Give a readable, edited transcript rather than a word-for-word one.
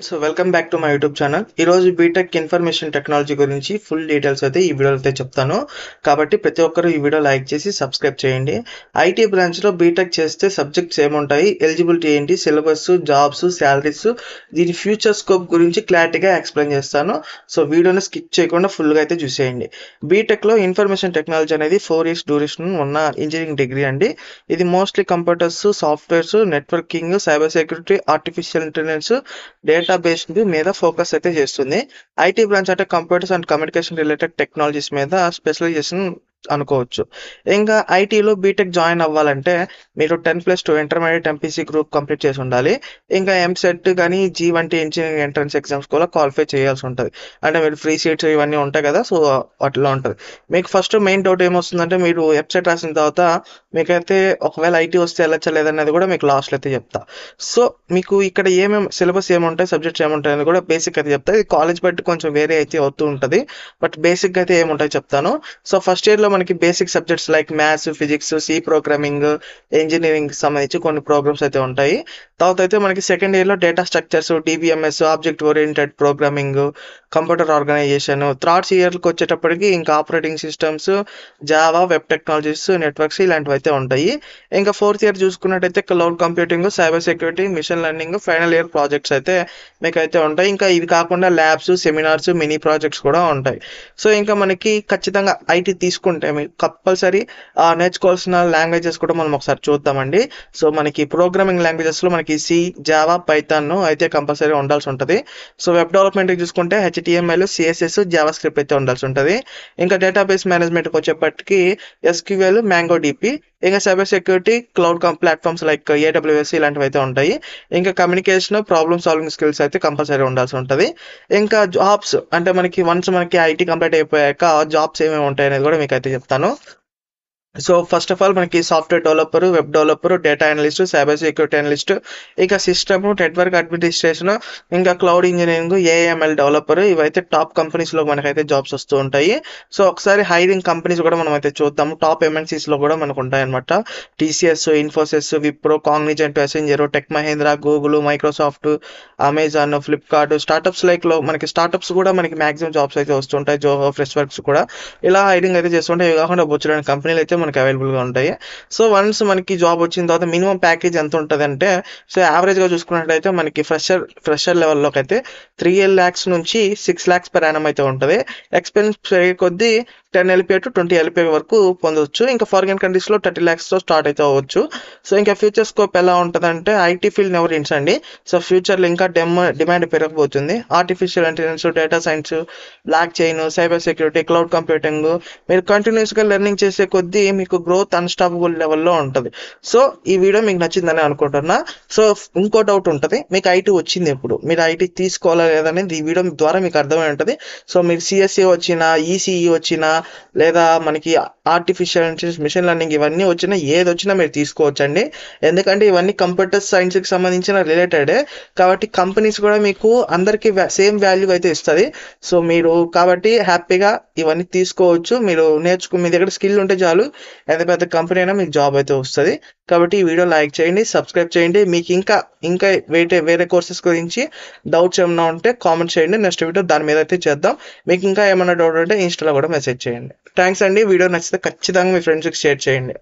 So welcome back to my YouTube channel. ఈరోజు BTech information technology గురించి full details అయితే ఈ వీడియోలో అయితే చెప్తాను. కాబట్టి ప్రతి ఒక్కరు ఈ వీడియో లైక్ చేసి సబ్స్క్రైబ్ చేయండి. ఐటీ బ్రాంచ్లో బీటెక్ చేస్తే సబ్జెక్ట్స్ ఏముంటాయి, ఎలిజిబిలిటీ ఏంటి, సిలబస్, జాబ్స్, శాలరీస్, దీని ఫ్యూచర్ స్కోప్ గురించి క్లారిటీగా ఎక్స్ప్లెయిన్ చేస్తాను. సో వీడియోని స్కిప్ చేయకుండా ఫుల్గా అయితే చూసేయండి. బీటెక్లో ఇన్ఫర్మేషన్ టెక్నాలజీ అనేది 4 years డ్యూరేషన్ ఉన్న ఇంజనీరింగ్ డిగ్రీ అండి. ఇది mostly computers, softwares, networking, cyber security, artificial intelligence, database మీద ఫోకస్ అయితే చేస్తుంది. ఐటీ బ్రాంచ్ అంటే computers and communication related technologies మీద స్పెషలైజేషన్ అనుకోవచ్చు. ఇంకా ఐటీలో బీటెక్ జాయిన్ అవ్వాలంటే మీరు 10+2 ఇంటర్మీడియట్ ఎంపీసీ గ్రూప్ కంప్లీట్ చేసి ఉండాలి. ఇంకా ఎంసెట్ కానీ జీ వంటి ఇంజనీరింగ్ ఎంట్రన్స్ ఎగ్జామ్స్ కూడా క్వాలిఫై చేయాల్సి ఉంటుంది. అంటే మీరు ఫ్రీ సీట్స్ ఇవన్నీ ఉంటాయి కదా, సో అట్లా ఉంటుంది. మీకు ఫస్ట్ మెయిన్ డౌట్ ఏమొస్తుందంటే మీరు వెబ్సైట్ రాసిన తర్వాత మీకైతే ఒకవేళ ఐటీ వస్తే వెళ్ళచ్చా లేదనేది కూడా మీకు లాస్ట్లో అయితే చెప్తా. సో మీకు ఇక్కడ ఏమేమి సిలబస్ ఏముంటాయి, సబ్జెక్ట్స్ ఏముంటాయి అనేది కూడా బేసిక్ అయితే చెప్తా. ఇది కాలేజ్ బట్టి కొంచెం వేరే అయితే అవుతూ ఉంటుంది, బట్ బేసిక్ అయితే ఏముంటాయి చెప్తాను. సో ఫస్ట్ ఇయర్లో మనకి basic subjects like maths, physics, C programming, engineering సంబంధించి కొన్ని ప్రోగ్రామ్స్ అయితే ఉంటాయి. తర్వాత అయితే మనకి సెకండ్ ఇయర్లో data structures, DBMS, object oriented programming, computer organisation. Third ఇయర్కి వచ్చేటప్పటికి ఇంకా operating systems, Java, web technologies, networks ఇలాంటివి అయితే ఉంటాయి. ఇంకా ఫోర్త్ ఇయర్ చూసుకున్నట్టయితే cloud computing, cyber security, machine learning, final year projects అయితే మీకు అయితే ఉంటాయి. ఇంకా ఇవి కాకుండా ల్యాబ్స్, సెమినార్స్, మినీ ప్రాజెక్ట్స్ కూడా ఉంటాయి. సో ఇంకా మనకి ఖచ్చితంగా ఐటీ తీసుకుంటే మీకు కంపల్సరీ నేర్చుకోవాల్సిన లాంగ్వేజెస్ కూడా మనం ఒకసారి చూద్దామండి. సో మనకి ప్రోగ్రామింగ్ లాంగ్వేజెస్లో మనకి సి, జావా, పైథాన్ అయితే కంపల్సరీ ఉండాల్సి ఉంటుంది. సో వెబ్ డెవలప్మెంట్కి చూసుకుంటే HTML, CSS, జావా స్క్రిప్ట్ అయితే ఉండాల్సి ఉంటుంది. ఇంకా డేటాబేస్ మేనేజ్మెంట్కి వచ్చేప్పటికి SQL, MongoDB. ఇంకా cyber security, cloud platforms like AWS ఇలాంటివి అయితే ఉంటాయి. ఇంకా కమ్యూనికేషన్, ప్రాబ్లమ్ సాల్వింగ్ స్కిల్స్ అయితే కంపల్సరీ ఉండాల్సి ఉంటుంది. ఇంకా జాబ్స్ అంటే మనకి వన్స్ మనకి ఐటీ కంప్లీట్ అయిపోయాక జాబ్స్ ఏమేమి ఉంటాయి అనేది కూడా మీకు అయితే చెప్తాను. సో ఫస్ట్ ఆఫ్ ఆల్ మనకి software developer, web developer, data analyst, cyber security analyst, ఇంకా సిస్టమ్, నెట్వర్క్ అడ్మినిస్ట్రేషన్, ఇంకా క్లౌడ్ ఇంజనీరింగ్, AML డెవలపర్, ఇవైతే టాప్ కంపెనీస్లో మనకైతే జాబ్స్ వస్తూ ఉంటాయి. సో ఒకసారి హైరింగ్ కంపెనీస్ కూడా మనం అయితే చూద్దాము. టాప్ MNCస్లో కూడా మనకు ఉంటాయన్నమాట. TCS, Infosys, Wipro, Cognizant, Accenture, Tech Mahindra, Google, Microsoft, Amazon, Flipkart, startups మనకి స్టార్టప్స్ కూడా మనకి మాక్సిమం జాబ్స్ అయితే వస్తుంటాయి. జోహో, ఫ్రెష్ వర్క్స్ కూడా ఇలా హైరింగ్ అయితే చేస్తుంటాయి. ఇవి కాకుండా బొచ్చడానికి కంపెనీలు అయితే మనకి అవైలబుల్గా ఉంటాయి. సో వన్స్ మనకి జాబ్ వచ్చిన తర్వాత మినిమం ప్యాకేజ్ ఎంత ఉంటుంది అంటే, సో యావరేజ్గా చూసుకున్నట్లయితే మనకి ఫ్రెషర్ లెవెల్లోకి అయితే 3 lakhs నుంచి 6 lakhs per annum అయితే ఉంటుంది. ఎక్స్పీరియన్స్ పెరిగే కొద్దీ 10 LPA to 20 LPA వరకు పొందవచ్చు. ఇంకా ఫారిన్ కంట్రీస్లో 30 lakhsతో స్టార్ట్ అయితే అవ్వచ్చు. సో ఇంకా ఫ్యూచర్ స్కోప్ ఎలా ఉంటుందంటే ఐటీ ఫీల్డ్ నెవర్ ఎండ్స్ అండి. సో ఫ్యూచర్లో ఇంకా డిమాండ్ పెరగబోతుంది. Artificial intelligence, data science, block chain, cyber security, cloud computing, మీరు కంటిన్యూస్గా లెర్నింగ్ చేసే కొద్దీ మీకు గ్రోత్ అన్స్టాపబుల్ లెవెల్లో ఉంటుంది. సో ఈ వీడియో మీకు నచ్చిందని అనుకుంటున్నా. సో ఇంకో డౌట్ ఉంటుంది, మీకు ఐటీ వచ్చింది ఎప్పుడు, మీరు ఐటీ తీసుకోవాలా లేదనేది ఈ వీడియో ద్వారా మీకు అర్థమై ఉంటుంది. సో మీరు CSE వచ్చినా, ECE వచ్చినా, లేదా మనకి ఆర్టిఫిషియల్ ఇంటెలిజెన్స్, మిషన్ లెర్నింగ్ ఇవన్నీ వచ్చినా, ఏది వచ్చినా మీరు తీసుకోవచ్చండి. ఎందుకంటే ఇవన్నీ కంప్యూటర్ సైన్స్కి సంబంధించిన రిలేటెడే కాబట్టి కంపెనీస్ కూడా మీకు అందరికీ సేమ్ వాల్యూ అయితే ఇస్తుంది. సో మీరు కాబట్టి హ్యాపీగా ఇవన్నీ తీసుకోవచ్చు. మీరు మీ దగ్గర స్కిల్ ఉంటే చాలు, ఎంత పెద్ద కంపెనీ అయినా మీకు జాబ్ అయితే వస్తుంది. కాబట్టి ఈ వీడియో లైక్ చేయండి, సబ్స్క్రైబ్ చేయండి. మీకు ఇంకా వేరే కోర్సెస్ గురించి డౌట్స్ ఏమైనా ఉంటే కామెంట్ చేయండి. నెక్స్ట్ వీడియో దాని మీద అయితే చేద్దాం. మీకు ఇంకా ఏమైనా డౌట్ ఉంటే ఇన్స్టాలో కూడా మెసేజ్ చేయండి. థ్యాంక్స్ అండి. వీడియో నచ్చితే ఖచ్చితంగా మీ ఫ్రెండ్స్కి షేర్ చేయండి.